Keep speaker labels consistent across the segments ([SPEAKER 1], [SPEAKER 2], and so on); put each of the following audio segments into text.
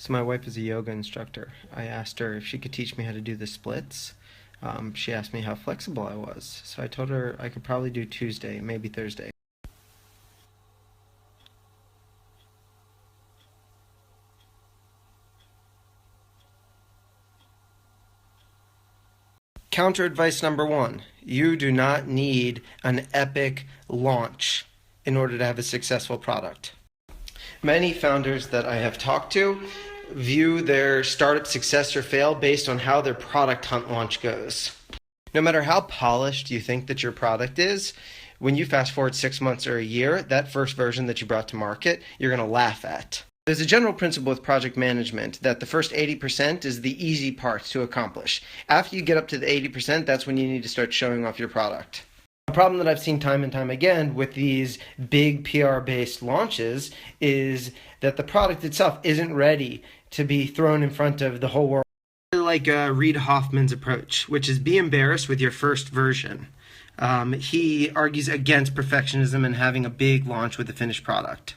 [SPEAKER 1] So my wife is a yoga instructor. I asked her if she could teach me how to do the splits. She asked me how flexible I was. So I told her I could probably do Tuesday, maybe Thursday. Counter advice number one, you do not need an epic launch in order to have a successful product. Many founders that I have talked to view their startup success or fail based on how their product hunt launch goes. No matter how polished you think that your product is, when you fast forward 6 months or a year, that first version that you brought to market, you're going to laugh at. There's a general principle with project management that the first 80% is the easy part to accomplish. After you get up to the 80%, that's when you need to start showing off your product. A problem that I've seen time and time again with these big PR-based launches is that the product itself isn't ready to be thrown in front of the whole world. Like Reid Hoffman's approach, which is be embarrassed with your first version. He argues against perfectionism and having a big launch with a finished product.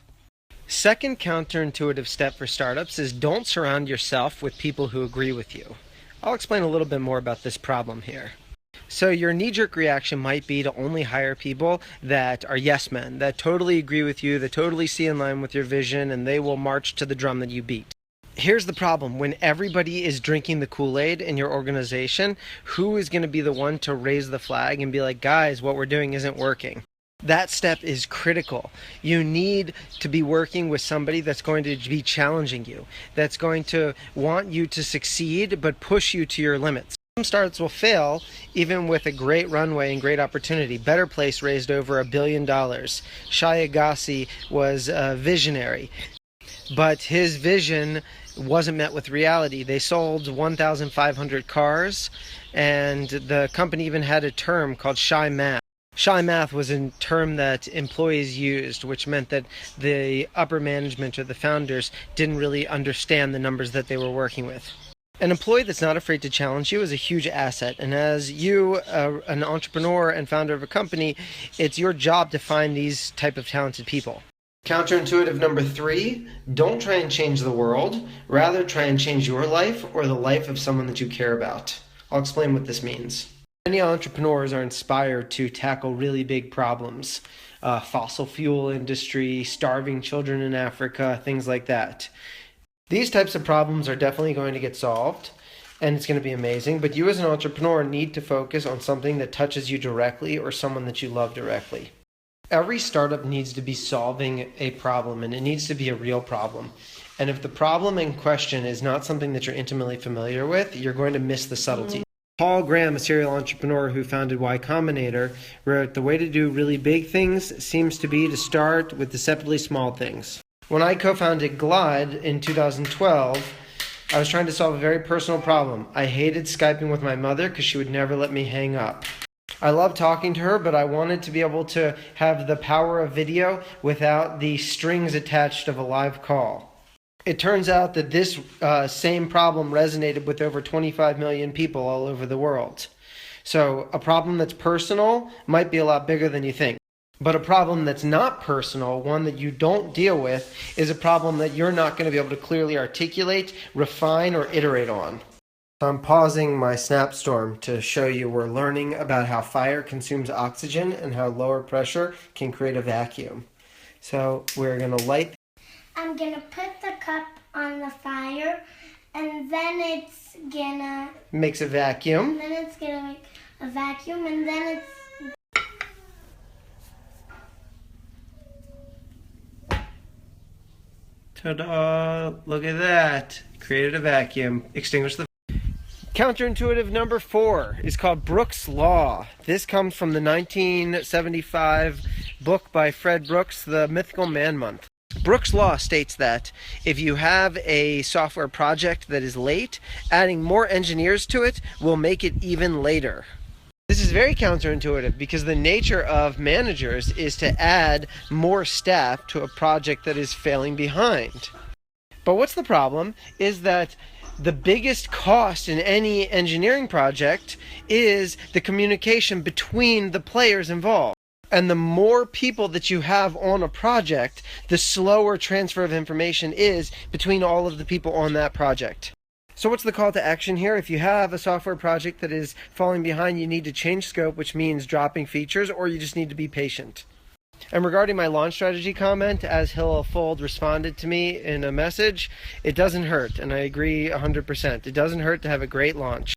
[SPEAKER 1] Second counterintuitive step for startups is don't surround yourself with people who agree with you. I'll explain a little bit more about this problem here. So your knee-jerk reaction might be to only hire people that are yes men, that totally agree with you, that totally see in line with your vision, and they will march to the drum that you beat. Here's the problem. When everybody is drinking the Kool-Aid in your organization, who is going to be the one to raise the flag and be like, guys, what we're doing isn't working? That step is critical. You need to be working with somebody that's going to be challenging you, that's going to want you to succeed but push you to your limits. Some startups will fail even with a great runway and great opportunity. Better Place raised over $1 billion. Shai Agassi was a visionary, but his vision wasn't met with reality. They sold 1,500 cars, and the company even had a term called Shy Math. Shy Math was a term that employees used, which meant that the upper management or the founders didn't really understand the numbers that they were working with. An employee that's not afraid to challenge you is a huge asset, and as you, an entrepreneur and founder of a company, it's your job to find these type of talented people. Counterintuitive number three, don't try and change the world, rather try and change your life or the life of someone that you care about. I'll explain what this means. Many entrepreneurs are inspired to tackle really big problems, fossil fuel industry, starving children in Africa, things like that. These types of problems are definitely going to get solved, and it's going to be amazing, but you as an entrepreneur need to focus on something that touches you directly or someone that you love directly. Every startup needs to be solving a problem, and it needs to be a real problem. And if the problem in question is not something that you're intimately familiar with, you're going to miss the subtlety. Paul Graham, a serial entrepreneur who founded Y Combinator, wrote, "The way to do really big things seems to be to start with deceptively small things." When I co-founded Glide in 2012, I was trying to solve a very personal problem. I hated Skyping with my mother because she would never let me hang up. I loved talking to her, but I wanted to be able to have the power of video without the strings attached of a live call. It turns out that this same problem resonated with over 25 million people all over the world. So a problem that's personal might be a lot bigger than you think. But a problem that's not personal, one that you don't deal with, is a problem that you're not going to be able to clearly articulate, refine, or iterate on. So I'm pausing my snapstorm to show you we're learning about how fire consumes oxygen and how lower pressure can create a vacuum. So we're going to light.
[SPEAKER 2] I'm going to put the cup on the fire, and then it's going to...
[SPEAKER 1] Makes a vacuum.
[SPEAKER 2] And then it's going to make a vacuum, and then it's...
[SPEAKER 1] Ta-da! Look at that. Created a vacuum. Extinguished the... Counterintuitive number four is called Brooks' Law. This comes from the 1975 book by Fred Brooks, The Mythical Man Month. Brooks' Law states that if you have a software project that is late, adding more engineers to it will make it even later. This is very counterintuitive because the nature of managers is to add more staff to a project that is failing behind. But what's the problem is that the biggest cost in any engineering project is the communication between the players involved. And the more people that you have on a project, the slower transfer of information is between all of the people on that project. So what's the call to action here? If you have a software project that is falling behind, you need to change scope, which means dropping features, or you just need to be patient. And regarding my launch strategy comment, as Hillel Fold responded to me in a message, it doesn't hurt, and I agree 100%. It doesn't hurt to have a great launch.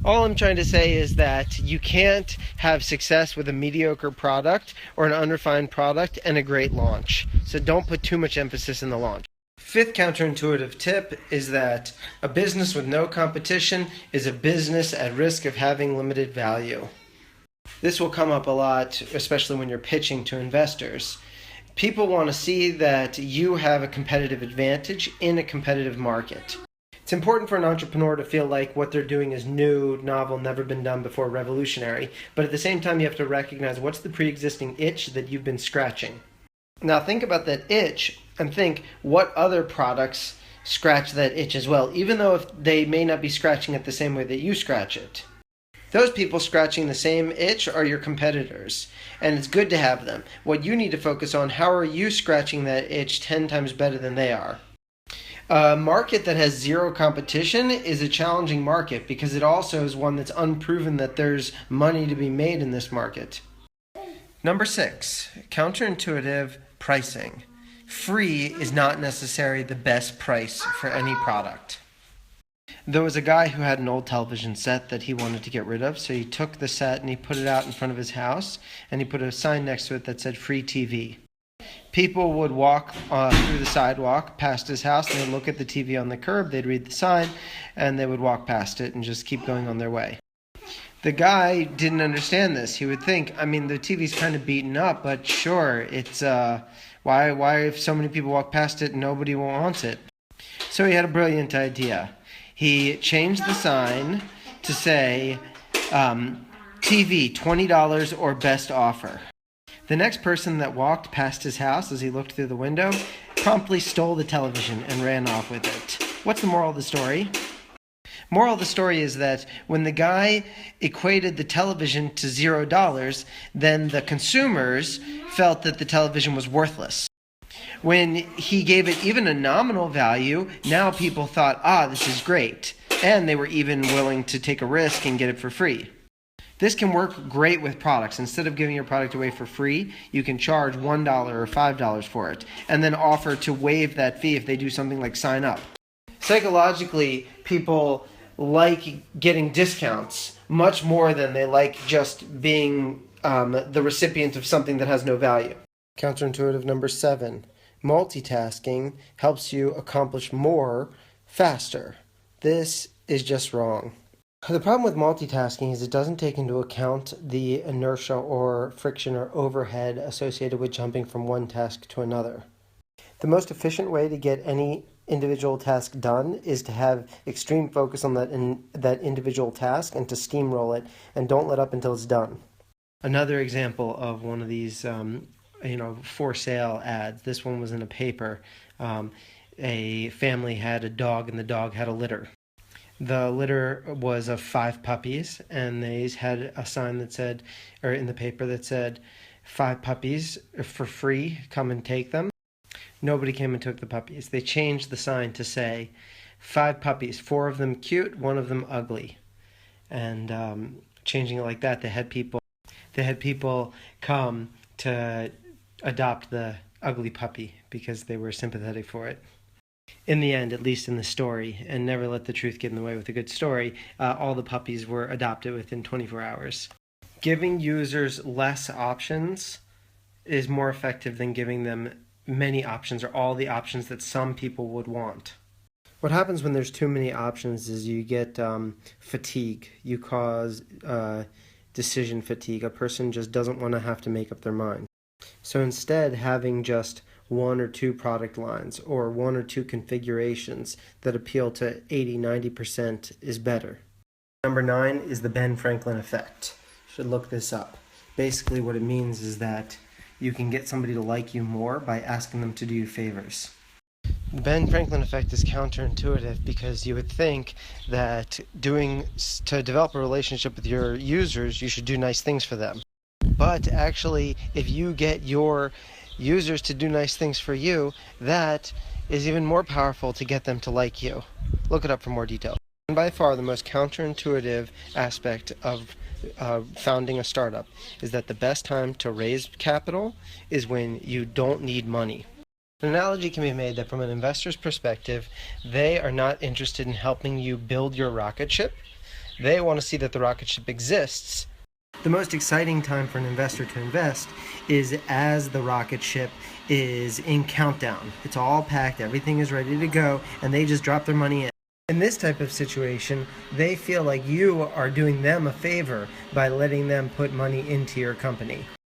[SPEAKER 1] All I'm trying to say is that you can't have success with a mediocre product or an unrefined product and a great launch. So don't put too much emphasis in the launch. Fifth counterintuitive tip is that a business with no competition is a business at risk of having limited value. This will come up a lot, especially when you're pitching to investors. People want to see that you have a competitive advantage in a competitive market. It's important for an entrepreneur to feel like what they're doing is new, novel, never been done before, revolutionary. But at the same time, you have to recognize what's the pre-existing itch that you've been scratching. Now think about that itch and think what other products scratch that itch as well, even though if they may not be scratching it the same way that you scratch it. Those people scratching the same itch are your competitors, and it's good to have them. What you need to focus on, how are you scratching that itch 10 times better than they are? A market that has zero competition is a challenging market because it also is one that's unproven that there's money to be made in this market. Number 6, counterintuitive pricing. Free is not necessarily the best price for any product. There was a guy who had an old television set that he wanted to get rid of, so he took the set and he put it out in front of his house, and he put a sign next to it that said free TV. People would walk through the sidewalk past his house, and they'd look at the TV on the curb, they'd read the sign, and they would walk past it and just keep going on their way. The guy didn't understand this. He would think, the TV's kind of beaten up, but sure, it's why if so many people walk past it, nobody wants it. So he had a brilliant idea. He changed the sign to say, TV, $20 or best offer. The next person that walked past his house as he looked through the window promptly stole the television and ran off with it. What's the moral of the story? Moral of the story is that when the guy equated the television to $0, then the consumers felt that the television was worthless. When he gave it even a nominal value, now people thought, this is great. And they were even willing to take a risk and get it for free. This can work great with products. Instead of giving your product away for free, you can charge $1 or $5 for it, and then offer to waive that fee if they do something like sign up. Psychologically, people like getting discounts much more than they like just being the recipient of something that has no value. Counterintuitive number 7. Multitasking helps you accomplish more faster. This is just wrong. The problem with multitasking is it doesn't take into account the inertia or friction or overhead associated with jumping from one task to another. The most efficient way to get any individual task done is to have extreme focus on that individual task and to steamroll it and don't let up until it's done. Another example of one of these for sale ads. This one was in a paper. A family had a dog and the dog had a litter. The litter was of 5 puppies, and they had a sign that said, or in the paper that said, 5 puppies for free, come and take them. Nobody came and took the puppies. They changed the sign to say, 5 puppies, 4 of them cute, 1 of them ugly. And changing it like that, they had people come to adopt the ugly puppy because they were sympathetic for it. In the end, at least in the story, and never let the truth get in the way with a good story, all the puppies were adopted within 24 hours. Giving users less options is more effective than giving them many options or all the options that some people would want. What happens when there's too many options is you get fatigue. You cause decision fatigue. A person just doesn't want to have to make up their mind. So instead, having just 1 or 2 product lines or 1 or 2 configurations that appeal to 80-90% is better. Number 9 is the Ben Franklin effect. You should look this up. Basically what it means is that you can get somebody to like you more by asking them to do you favors. The Ben Franklin effect is counterintuitive because you would think that to develop a relationship with your users, you should do nice things for them. But actually, if you get your users to do nice things for you, that is even more powerful to get them to like you. Look it up for more details. And by far the most counterintuitive aspect of founding a startup is that the best time to raise capital is when you don't need money. An analogy can be made that from an investor's perspective, they are not interested in helping you build your rocket ship. They want to see that the rocket ship exists. The most exciting time for an investor to invest is as the rocket ship is in countdown. It's all packed, everything is ready to go, and they just drop their money in. In this type of situation, they feel like you are doing them a favor by letting them put money into your company.